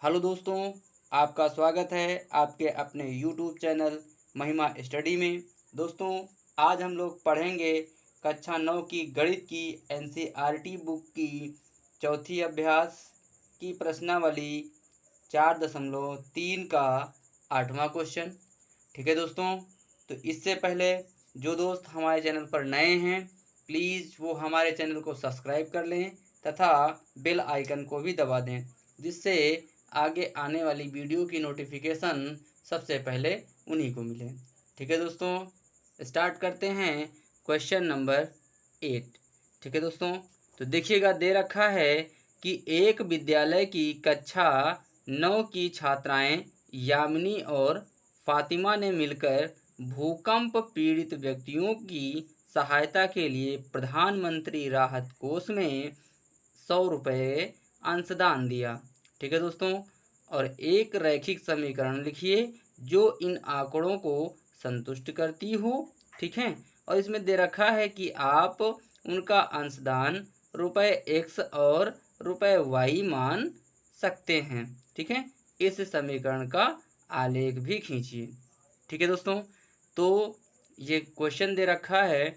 Hello दोस्तों, आपका स्वागत है आपके अपने यूट्यूब चैनल महिमा स्टडी में। दोस्तों, आज हम लोग पढ़ेंगे कक्षा 9 की गणित की एनसीईआरटी बुक की चौथी अभ्यास की प्रश्नावली 4.3 का 8वां क्वेश्चन। ठीक है दोस्तों, तो इससे पहले जो दोस्त हमारे चैनल पर नए हैं प्लीज़ वो हमारे चैनल को सब्सक्राइब कर लें तथा बेल आइकन को भी दबा दें, जिससे आगे आने वाली वीडियो की नोटिफिकेशन सबसे पहले उन्हीं को मिले। ठीक है दोस्तों, स्टार्ट करते हैं क्वेश्चन नंबर 8। ठीक है दोस्तों, तो देखिएगा दे रखा है कि एक विद्यालय की कक्षा 9 की छात्राएं यामिनी और फातिमा ने मिलकर भूकंप पीड़ित व्यक्तियों की सहायता के लिए प्रधानमंत्री राहत कोष में 100 रुपये अंशदान दिया। ठीक है दोस्तों, और एक रैखिक समीकरण लिखिए जो इन आंकड़ों को संतुष्ट करती हो। ठीक है, और इसमें दे रखा है कि आप उनका अंशदान रुपये x और रुपये y मान सकते हैं। ठीक है, इस समीकरण का आलेख भी खींचिए। ठीक है दोस्तों, तो ये क्वेश्चन दे रखा है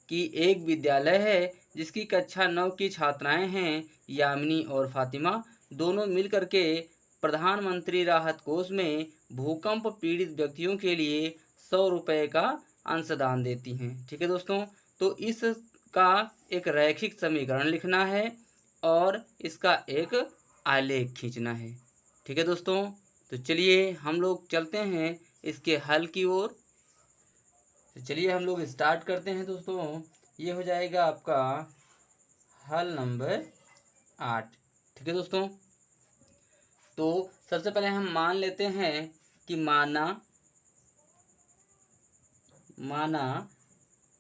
कि एक विद्यालय है जिसकी कक्षा 9 की छात्राएं हैं यामिनी और फातिमा, दोनों मिलकर के प्रधानमंत्री राहत कोष में भूकंप पीड़ित व्यक्तियों के लिए 100 रुपये का अंशदान देती हैं। ठीक है दोस्तों, तो इसका एक रैखिक समीकरण लिखना है और इसका एक आलेख खींचना है। ठीक है दोस्तों, तो चलिए हम लोग चलते हैं इसके हल की ओर। तो चलिए हम लोग स्टार्ट करते हैं दोस्तों। ये हो जाएगा आपका हल नंबर 8। ठीक है दोस्तों, तो सबसे पहले हम मान लेते हैं कि माना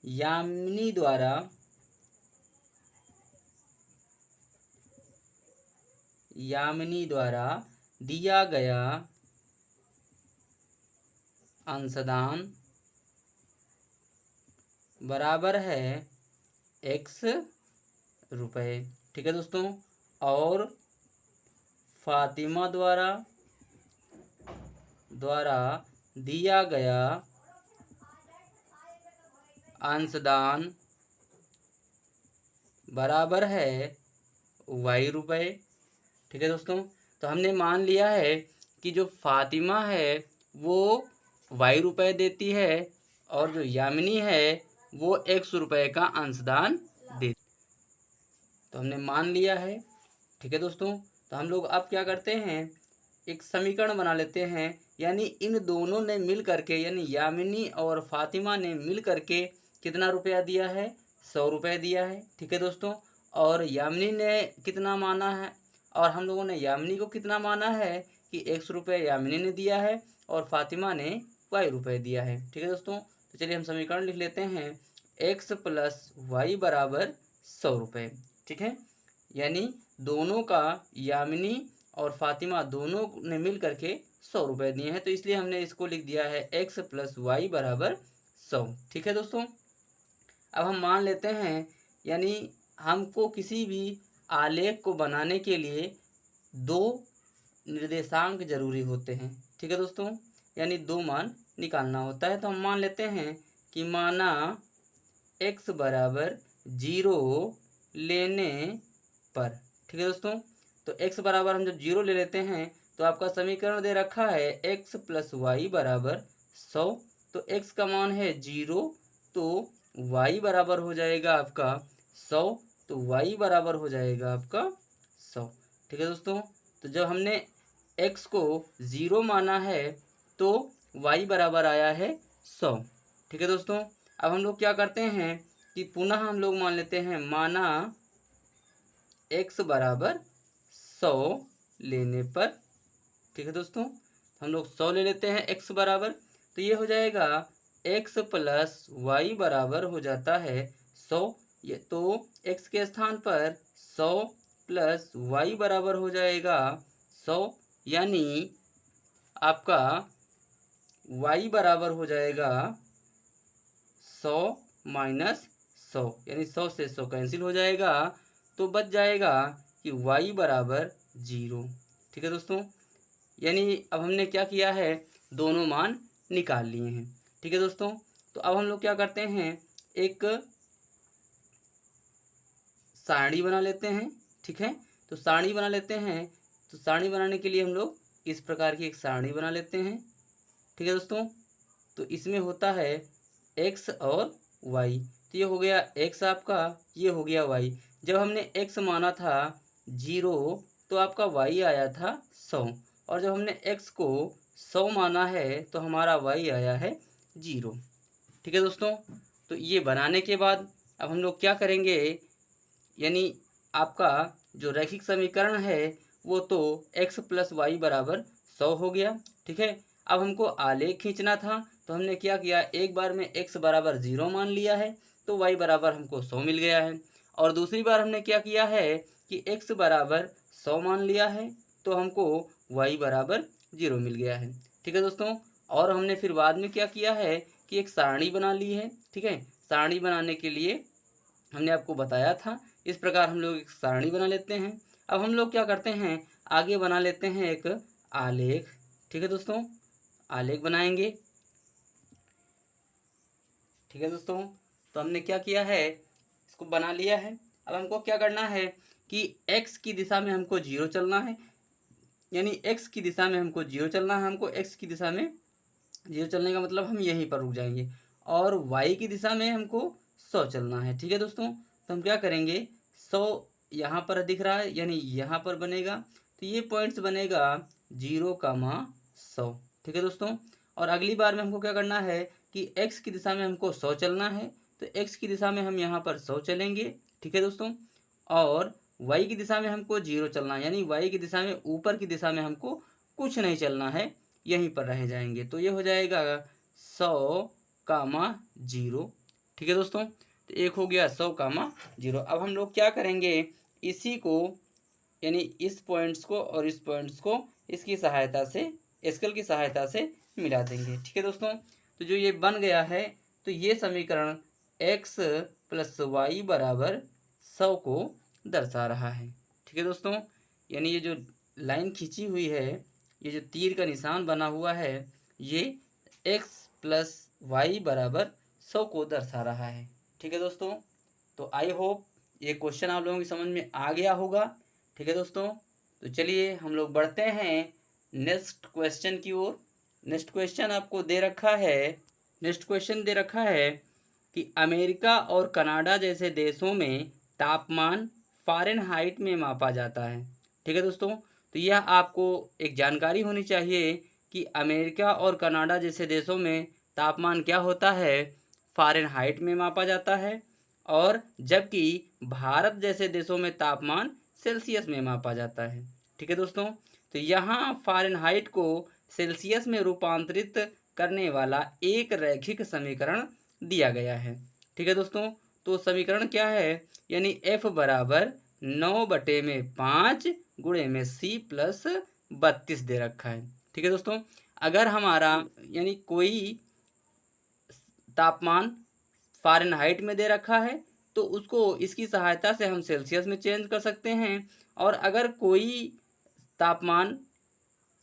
यामिनी द्वारा दिया गया अंशदान बराबर है x रुपये। ठीक है दोस्तों, और फातिमा द्वारा दिया गया अंशदान बराबर है y रुपये। ठीक है दोस्तों, तो हमने मान लिया है कि जो फातिमा है वो y रुपये देती है और जो यामिनी है वो x रुपये का अंशदान देती। तो हमने मान लिया है। ठीक है दोस्तों, तो हम लोग अब क्या करते हैं, एक समीकरण बना लेते हैं। यानी इन दोनों ने मिल करके, यानी यामिनी और फातिमा ने मिल करके कितना रुपया दिया है, 100 रुपये दिया है। ठीक है दोस्तों, और यामिनी ने कितना माना है, और हम लोगों ने यामिनी को कितना माना है कि x रुपये यामिनी ने दिया है और फातिमा ने y रुपये दिया है। ठीक है दोस्तों, तो चलिए हम समीकरण लिख लेते हैं x प्लस वाई बराबर 100 रुपये। ठीक है, यानी दोनों का, यामिनी और फातिमा दोनों ने मिल करके 100 रुपये दिए हैं, तो इसलिए हमने इसको लिख दिया है x प्लस वाई बराबर 100। ठीक है दोस्तों, अब हम मान लेते हैं, यानी हमको किसी भी आलेख को बनाने के लिए दो निर्देशांक जरूरी होते हैं। ठीक है दोस्तों, यानी दो मान निकालना होता है। तो हम मान लेते हैं कि माना x बराबर 0 लेने पर। ठीक है दोस्तों, तो x बराबर हम जब 0 ले लेते हैं तो आपका समीकरण दे रखा है x प्लस वाई बराबर 100। तो x का मान है 0, तो y बराबर हो जाएगा आपका 100, तो y बराबर हो जाएगा आपका 100। ठीक है दोस्तों, तो जब हमने x को 0 माना है तो y बराबर आया है 100। ठीक है दोस्तों, अब हम लोग क्या करते हैं कि पुनः हम लोग मान लेते हैं, माना x बराबर 100 लेने पर। ठीक है दोस्तों, हम लोग 100 ले लेते हैं x बराबर, तो ये हो जाएगा x प्लस वाई बराबर हो जाता है 100। ये तो x के स्थान पर 100 प्लस वाई बराबर हो जाएगा 100, यानी आपका y बराबर हो जाएगा 100 माइनस 100, यानी 100 से 100 कैंसिल हो जाएगा, तो बच जाएगा कि y बराबर 0। ठीक है दोस्तों, यानी अब हमने क्या किया है, दोनों मान निकाल लिए हैं। ठीक है दोस्तों, तो अब हम लोग क्या करते हैं, एक सारणी बना लेते हैं। ठीक है, तो सारणी बना लेते हैं। तो सारणी बनाने के लिए हम लोग इस प्रकार की एक सारणी बना लेते हैं। ठीक है दोस्तों, तो इसमें होता है x और y। तो ये हो गया x आपका, ये हो गया y। जब हमने x माना था 0 तो आपका y आया था 100, और जब हमने x को 100 माना है तो हमारा y आया है 0। ठीक है दोस्तों, तो ये बनाने के बाद अब हम लोग क्या करेंगे, यानी आपका जो रैखिक समीकरण है वो तो x प्लस वाई बराबर 100 हो गया। ठीक है, अब हमको आलेख खींचना था, तो हमने क्या किया, एक बार में x बराबर 0 मान लिया है तो y बराबर हमको 100 मिल गया है। और दूसरी बार हमने क्या किया है कि x बराबर 100 मान लिया है तो हमको y बराबर 0 मिल गया है। ठीक है दोस्तों, और हमने फिर बाद में क्या किया है कि एक सारणी बना ली है। ठीक है, सारणी बनाने के लिए हमने आपको बताया था, इस प्रकार हम लोग एक सारणी बना लेते हैं। अब हम लोग क्या करते हैं, आगे बना लेते हैं एक आलेख। ठीक है दोस्तों, आलेख बनाएंगे। ठीक है दोस्तों, तो हमने क्या किया है, इसको बना लिया है। अब हमको क्या करना है कि x की दिशा में हमको 0 चलना है, यानी x की दिशा में हमको 0 चलना है। हमको x की दिशा में 0 चलने का मतलब हम यहीं पर रुक जाएंगे, और y की दिशा में हमको 100 चलना है। ठीक है दोस्तों, तो हम क्या करेंगे, 100 यहाँ पर दिख रहा है, यानी यहाँ पर बनेगा, तो ये पॉइंट्स बनेगा 0, 100। ठीक है दोस्तों, और अगली बार में हमको क्या करना है कि x की दिशा में हमको 100 चलना है, तो x की दिशा में हम यहाँ पर 100 चलेंगे। ठीक है दोस्तों, और y की दिशा में हमको 0 चलना है, यानी y की दिशा में, ऊपर की दिशा में हमको कुछ नहीं चलना है, यहीं पर रह जाएंगे। तो ये हो जाएगा 100, 0। ठीक है दोस्तों, तो एक हो गया 100, 0। अब हम लोग क्या करेंगे, इसी को, यानी इस पॉइंट्स को और इस पॉइंट्स को इसकी सहायता से, स्केल की सहायता से मिला देंगे। ठीक है दोस्तों, तो जो ये बन गया है, तो ये समीकरण x प्लस वाई बराबर 100 को दर्शा रहा है। ठीक है दोस्तों, यानी ये जो लाइन खींची हुई है, ये जो तीर का निशान बना हुआ है, ये x प्लस वाई बराबर 100 को दर्शा रहा है। ठीक है दोस्तों, तो आई होप ये क्वेश्चन आप लोगों की समझ में आ गया होगा। ठीक है दोस्तों, तो चलिए हम लोग बढ़ते हैं नेक्स्ट क्वेश्चन की ओर। नेक्स्ट क्वेश्चन आपको दे रखा है, नेक्स्ट क्वेश्चन दे रखा है कि अमेरिका और कनाडा जैसे देशों में तापमान फ़ारेनहाइट में मापा जाता है। ठीक है दोस्तों, तो यह आपको एक जानकारी होनी चाहिए कि अमेरिका और कनाडा जैसे देशों में तापमान क्या होता है, फ़ारेनहाइट में मापा जाता है, और जबकि भारत जैसे देशों में तापमान सेल्सियस में मापा जाता है। ठीक है दोस्तों, तो यहाँ फ़ारेनहाइट को सेल्सियस में रूपांतरित करने वाला एक रैखिक समीकरण दिया गया है। ठीक है दोस्तों, तो समीकरण क्या है, यानी F बराबर 9/5 गुणे में C प्लस 32 दे रखा है। ठीक है दोस्तों, अगर हमारा यानी कोई तापमान फ़ारेनहाइट में दे रखा है तो उसको इसकी सहायता से हम सेल्सियस में चेंज कर सकते हैं, और अगर कोई तापमान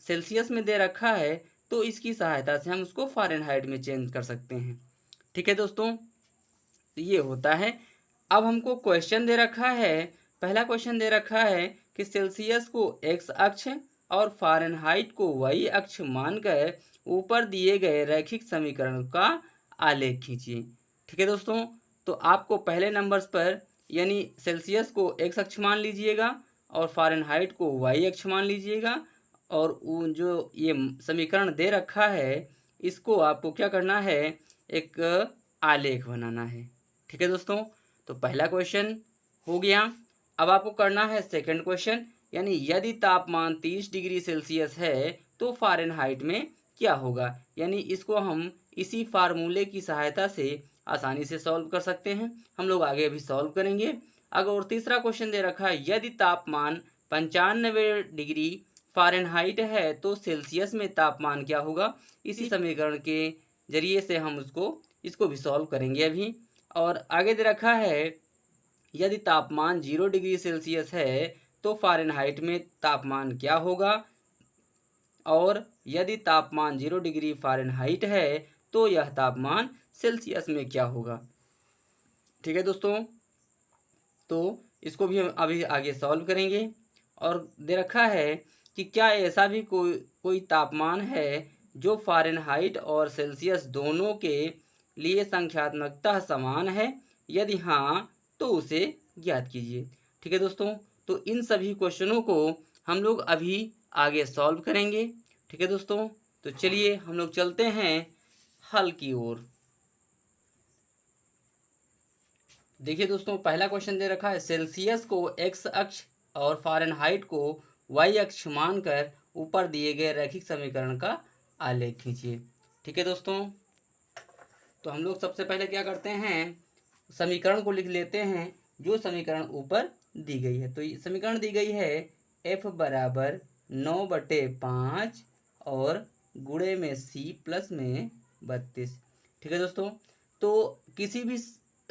सेल्सियस में दे रखा है तो इसकी सहायता से हम उसको फ़ारेनहाइट में चेंज कर सकते हैं। ठीक है दोस्तों, तो ये होता है। अब हमको क्वेश्चन दे रखा है, पहला क्वेश्चन दे रखा है कि सेल्सियस को x अक्ष और फ़ारेनहाइट को y अक्ष मानकर ऊपर दिए गए रैखिक समीकरण का आलेख खींचिए। ठीक है दोस्तों, तो आपको पहले नंबर्स पर यानी सेल्सियस को x अक्ष मान लीजिएगा और फ़ारेनहाइट को y अक्ष मान लीजिएगा, और जो ये समीकरण दे रखा है इसको आपको क्या करना है, एक आलेख बनाना है। ठीक है दोस्तों, तो पहला क्वेश्चन हो गया। अब आपको करना है सेकंड क्वेश्चन, यानी यदि तापमान 30 डिग्री सेल्सियस है तो फ़ारेनहाइट में क्या होगा, यानी इसको हम इसी फार्मूले की सहायता से आसानी से सॉल्व कर सकते हैं। हम लोग आगे अभी सॉल्व करेंगे। अगर और तीसरा क्वेश्चन दे रखा है, यदि तापमान 95 डिग्री फ़ारेनहाइट है तो सेल्सियस में तापमान क्या होगा, इसी समीकरण के जरिए से हम इसको भी सॉल्व करेंगे अभी। और आगे दे रखा है, यदि तापमान 0 डिग्री सेल्सियस है तो फ़ारेनहाइट में तापमान क्या होगा, और यदि तापमान 0 डिग्री फ़ारेनहाइट है तो यह तापमान सेल्सियस में क्या होगा। ठीक है दोस्तों, तो इसको भी हम अभी आगे सॉल्व करेंगे। और दे रखा है कि क्या ऐसा भी कोई तापमान है जो फ़ारेनहाइट और सेल्सियस दोनों के लिए संख्यात्मकतः समान है, यदि हाँ तो उसे ज्ञात कीजिए। ठीक है दोस्तों, तो इन सभी क्वेश्चनों को हम लोग अभी आगे सॉल्व करेंगे। ठीक है दोस्तों, तो चलिए हम लोग चलते हैं हल की ओर। देखिए दोस्तों, पहला क्वेश्चन दे रखा है सेल्सियस को एक्स अक्ष और फ़ारेनहाइट को वाई अक्ष मानकर ऊपर दिए गए रैखिक समीकरण का आलेख खींचिए। ठीक है दोस्तों, तो हम लोग सबसे पहले क्या करते हैं, समीकरण को लिख लेते हैं जो समीकरण ऊपर दी गई है। तो ये समीकरण दी गई है F बराबर 9/5 और गुणे में C प्लस में 32। ठीक है दोस्तों, तो किसी भी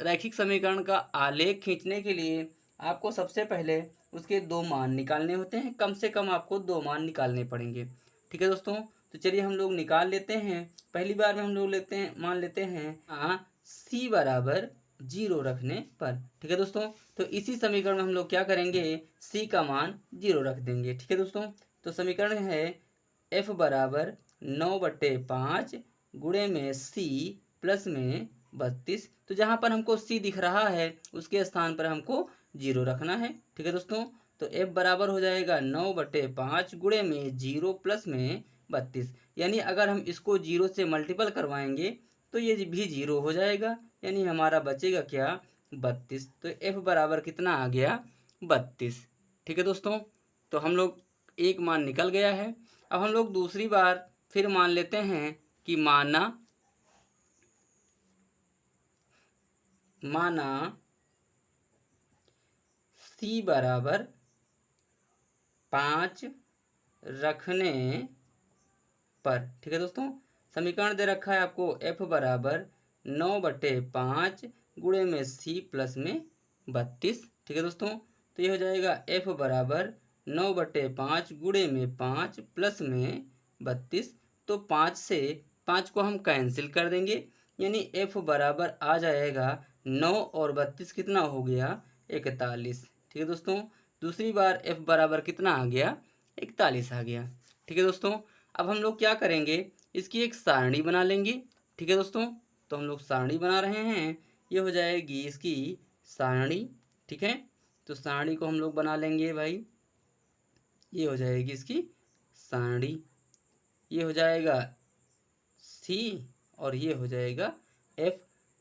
रैखिक समीकरण का आलेख खींचने के लिए आपको सबसे पहले उसके दो मान निकालने होते हैं, कम से कम आपको दो मान निकालने पड़ेंगे। ठीक है दोस्तों, तो चलिए हम लोग निकाल लेते हैं। पहली बार में हम लोग मान लेते हैं C बराबर 0 रखने पर। ठीक है दोस्तों, तो इसी समीकरण में हम लोग क्या करेंगे, C का मान 0 रख देंगे। ठीक है दोस्तों, तो समीकरण है F बराबर 9/5 गुणे में C प्लस में 32। तो जहाँ पर हमको C दिख रहा है उसके स्थान पर हमको 0 रखना है। ठीक है दोस्तों, तो F बराबर हो जाएगा 9/5 गुणे में 0 प्लस में 32। यानी अगर हम इसको 0 से मल्टीपल करवाएंगे तो ये भी 0 हो जाएगा, यानी हमारा बचेगा क्या, 32। तो F बराबर कितना आ गया, 32। ठीक है दोस्तों, तो हम लोग एक मान निकल गया है। अब हम लोग दूसरी बार फिर मान लेते हैं कि माना C बराबर 5 रखने पर। ठीक है दोस्तों, समीकरण दे रखा है आपको F बराबर 9/5 गुणे में C प्लस में 32। ठीक है दोस्तों, तो ये हो जाएगा F बराबर 9/5 गुणे में 5 प्लस में 32। तो 5 से 5 को हम कैंसिल कर देंगे, यानी F बराबर आ जाएगा 9 और 32 कितना हो गया, 41। ठीक है दोस्तों, दूसरी बार F बराबर कितना आ गया, 41 आ गया। ठीक है दोस्तों, अब हम लोग क्या करेंगे, इसकी एक सारणी बना लेंगे। ठीक है दोस्तों, तो हम लोग सारणी बना रहे हैं, ये हो जाएगी इसकी सारणी। ठीक है, तो सारणी को हम लोग बना लेंगे भाई, ये हो जाएगी इसकी सारणी। ये हो जाएगा C और ये हो जाएगा F।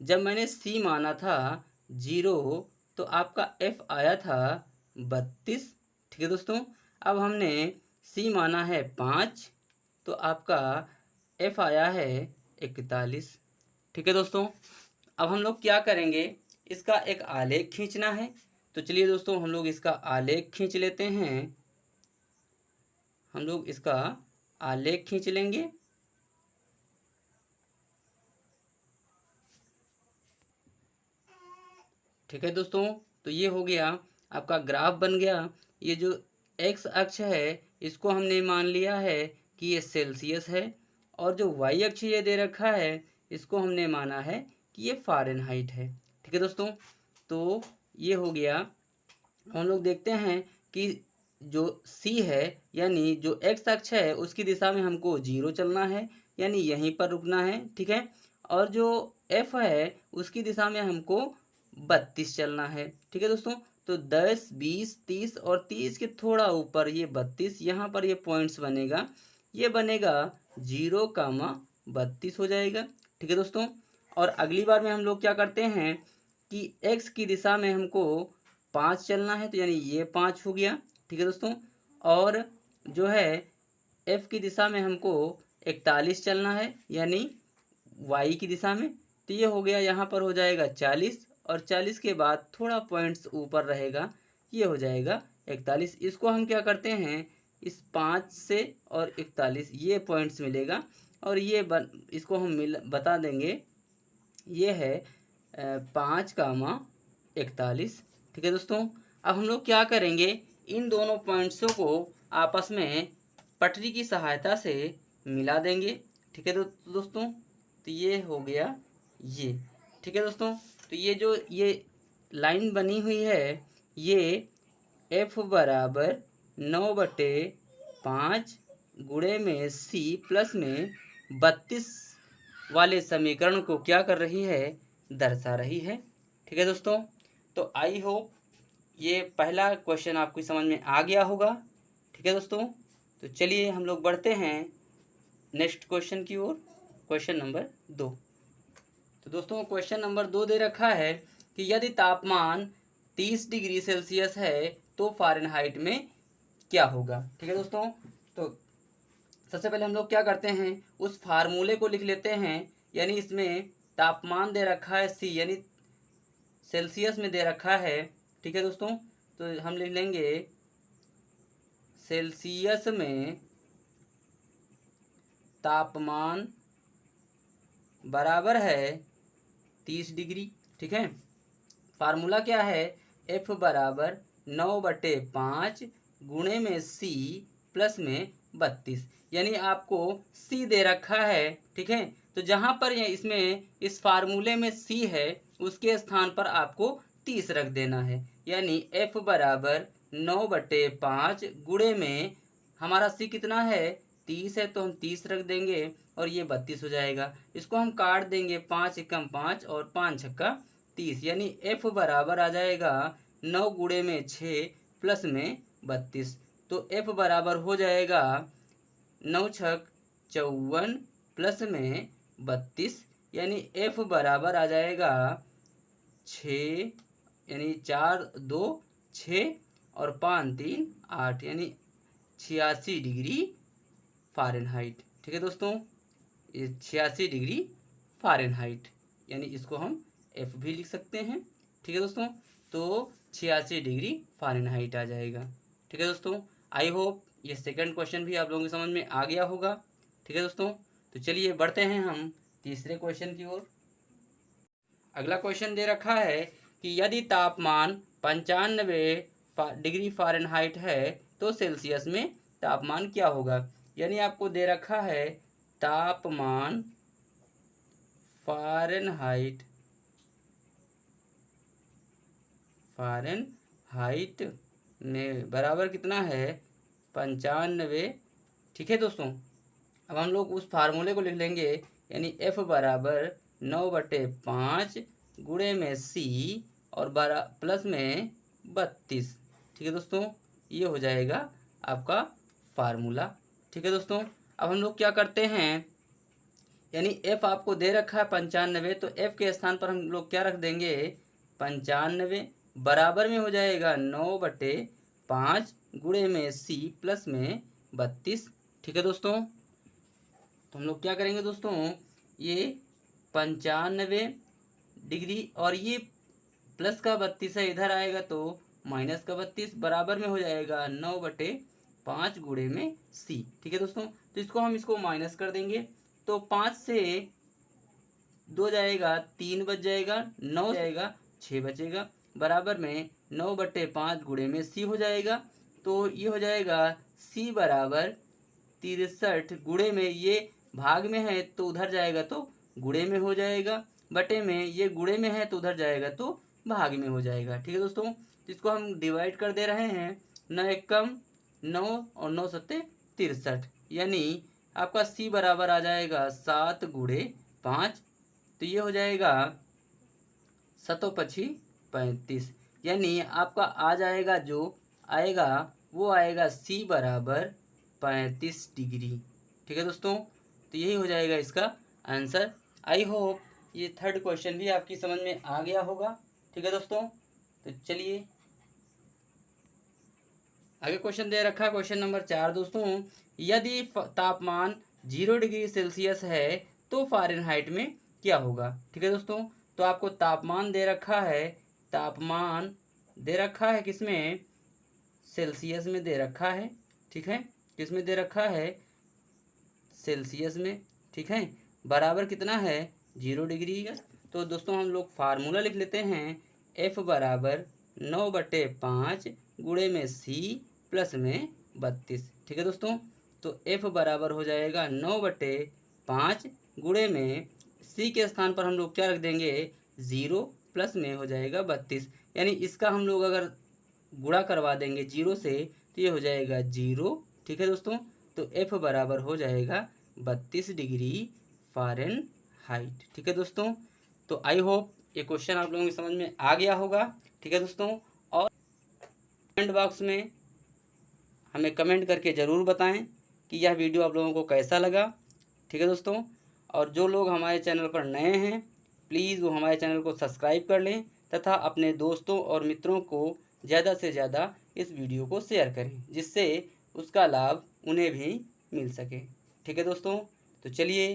जब मैंने C माना था 0 तो आपका F आया था 32। ठीक है दोस्तों, अब हमने C माना है 5 तो आपका F आया है 41। ठीक है दोस्तों, अब हम लोग क्या करेंगे, इसका एक आलेख खींचना है। तो चलिए दोस्तों हम लोग इसका आलेख खींच लेते हैं। हम लोग इसका आलेख खींच लेंगे। ठीक है दोस्तों, तो ये हो गया आपका ग्राफ बन गया। ये जो एक्स अक्ष है इसको हमने मान लिया है कि ये सेल्सियस है, और जो वाई अक्ष ये दे रखा है इसको हमने माना है कि ये फ़ारेनहाइट है। ठीक है दोस्तों, तो ये हो गया। हम लोग देखते हैं कि जो C है यानी जो एक्स अक्ष है उसकी दिशा में हमको 0 चलना है, यानी यहीं पर रुकना है। ठीक है, और जो F है उसकी दिशा में हमको 32 चलना है। ठीक है दोस्तों, तो 10, 20, 30 और 30 के थोड़ा ऊपर ये 32, यहाँ पर ये पॉइंट्स बनेगा, ये बनेगा 0, 32 हो जाएगा। ठीक है दोस्तों, और अगली बार में हम लोग क्या करते हैं कि x की दिशा में हमको 5 चलना है, तो यानी ये 5 हो गया। ठीक है दोस्तों, और जो है f की दिशा में हमको 41 चलना है, यानी y की दिशा में, तो ये हो गया, यहाँ पर हो जाएगा 40, और 40 के बाद थोड़ा पॉइंट्स ऊपर रहेगा, ये हो जाएगा 41। इसको हम क्या करते हैं, इस 5 से और 41 ये पॉइंट्स मिलेगा, और ये इसको हम बता देंगे, ये है 5, 41। ठीक है दोस्तों, अब हम लोग क्या करेंगे, इन दोनों पॉइंट्सों को आपस में पटरी की सहायता से मिला देंगे। ठीक है दोस्तों, तो ये हो गया ये। ठीक है दोस्तों, तो ये जो ये लाइन बनी हुई है ये F बराबर 9/5 गुणे में C प्लस में 32 वाले समीकरण को क्या कर रही है, दर्शा रही है। ठीक है दोस्तों, तो आई होप ये पहला क्वेश्चन आपकी समझ में आ गया होगा। ठीक है दोस्तों, तो चलिए हम लोग बढ़ते हैं नेक्स्ट क्वेश्चन की ओर, क्वेश्चन नंबर 2। तो दोस्तों क्वेश्चन नंबर 2 दे रखा है कि यदि तापमान 30 डिग्री सेल्सियस है तो फ़ारेनहाइट में क्या होगा। ठीक है दोस्तों, तो सबसे पहले हम लोग क्या करते हैं, उस फार्मूले को लिख लेते हैं। यानी इसमें तापमान दे रखा है C, यानी सेल्सियस में दे रखा है। ठीक है दोस्तों, तो हम लिख लेंगे सेल्सियस में तापमान बराबर है 30 डिग्री। ठीक है, फार्मूला क्या है, F बराबर 9/5 गुणे में C प्लस में 32। यानी आपको C दे रखा है। ठीक है, तो जहाँ पर इसमें इस फार्मूले में C है उसके स्थान पर आपको 30 रख देना है। यानी F बराबर 9/5 गुणे में हमारा C कितना है, 30 है, तो हम 30 रख देंगे और ये 32 हो जाएगा। इसको हम काट देंगे, 5 एकम 5 और 5 छक्का 30। यानी F बराबर आ जाएगा 9 गुणे में 6 प्लस में 32। तो F बराबर हो जाएगा 9 छक 54 प्लस में 32। यानी F बराबर आ जाएगा 6, यानी 4 2 6 और 5 3 8, यानी 86 डिग्री फ़ारेनहाइट। ठीक है दोस्तों, ये 86 डिग्री फ़ारेनहाइट, यानी इसको हम F भी लिख सकते हैं। ठीक है दोस्तों, तो 86 डिग्री फ़ारेनहाइट आ जाएगा। ठीक है दोस्तों, आई होप ये सेकंड क्वेश्चन भी आप लोगों की समझ में आ गया होगा। ठीक है दोस्तों, तो चलिए बढ़ते हैं हम तीसरे क्वेश्चन की ओर। अगला क्वेश्चन दे रखा है कि यदि तापमान 95 डिग्री फ़ारेनहाइट है तो सेल्सियस में तापमान क्या होगा। यानी आपको दे रखा है तापमान फ़ारेनहाइट में बराबर कितना है, 95। ठीक है दोस्तों, अब हम लोग उस फार्मूले को लिख लेंगे। यानी F बराबर 9/5 गुणे में C और प्लस में 32। ठीक है दोस्तों, ये हो जाएगा आपका फार्मूला। ठीक है दोस्तों, अब हम लोग क्या करते हैं, यानी F आपको दे रखा है 95, तो F के स्थान पर हम लोग क्या रख देंगे, 95 बराबर में हो जाएगा 9/5 गुणे में C प्लस में 32। ठीक है दोस्तों, तो हम लोग क्या करेंगे दोस्तों, ये 95 डिग्री और ये प्लस का 32 है, इधर आएगा तो माइनस का 32 बराबर में हो जाएगा 9/5 गुणे में C। ठीक है दोस्तों, तो इसको माइनस कर देंगे, तो 5 से 2 जाएगा 3 बच जाएगा, 9 जाएगा 6 बचेगा, बराबर में 9/5 गुणे में C हो जाएगा। तो ये हो जाएगा C बराबर 63 गुणे में, ये भाग में है तो उधर जाएगा तो गुणे में हो जाएगा, बटे में ये गुणे में है तो उधर जाएगा तो भाग में हो जाएगा। ठीक है दोस्तों, तो इसको हम डिवाइड कर दे रहे हैं, 9 एकम 9 और 9 सत्ते 63। यानी आपका C बराबर आ जाएगा 7 गुणे 5, तो ये हो जाएगा 7×5 35। यानी आपका आ जाएगा, जो आएगा वो आएगा C बराबर 35 डिग्री। ठीक है दोस्तों, तो यही हो जाएगा इसका आंसर। आई होप ये थर्ड क्वेश्चन भी आपकी समझ में आ गया होगा। ठीक है दोस्तों, तो चलिए आगे क्वेश्चन दे रखा है, क्वेश्चन नंबर 4 दोस्तों। यदि तापमान 0 डिग्री सेल्सियस है तो फ़ारेनहाइट में क्या होगा। ठीक है दोस्तों, तो आपको तापमान दे रखा है, तापमान दे रखा है किसमें, सेल्सियस में दे रखा है। ठीक है, किसमें दे रखा है, सेल्सियस में। ठीक है, बराबर कितना है, 0 डिग्री का। तो दोस्तों हम लोग फार्मूला लिख लेते हैं, F बराबर 9/5 गुणे में सी प्लस में 32। ठीक है दोस्तों, तो एफ बराबर हो जाएगा 9/5 गुणे में सी के स्थान पर हम लोग क्या रख देंगे 0 प्लस में हो जाएगा 32। यानी इसका हम लोग अगर गुणा करवा देंगे 0 से तो ये हो जाएगा 0। ठीक है दोस्तों, तो एफ बराबर हो जाएगा 32 डिग्री फ़ारेनहाइट। ठीक है दोस्तों, तो आई होप ये क्वेश्चन आप लोगों की समझ में आ गया होगा। ठीक है दोस्तों, और कमेंट बॉक्स में हमें कमेंट करके ज़रूर बताएं कि यह वीडियो आप लोगों को कैसा लगा। ठीक है दोस्तों, और जो लोग हमारे चैनल पर नए हैं प्लीज़ वो हमारे चैनल को सब्सक्राइब कर लें तथा अपने दोस्तों और मित्रों को ज़्यादा से ज़्यादा इस वीडियो को शेयर करें जिससे उसका लाभ उन्हें भी मिल सके। ठीक है दोस्तों, तो चलिए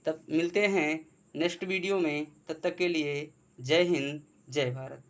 तब मिलते हैं नेक्स्ट वीडियो में। तब तक के लिए जय हिंद, जय भारत।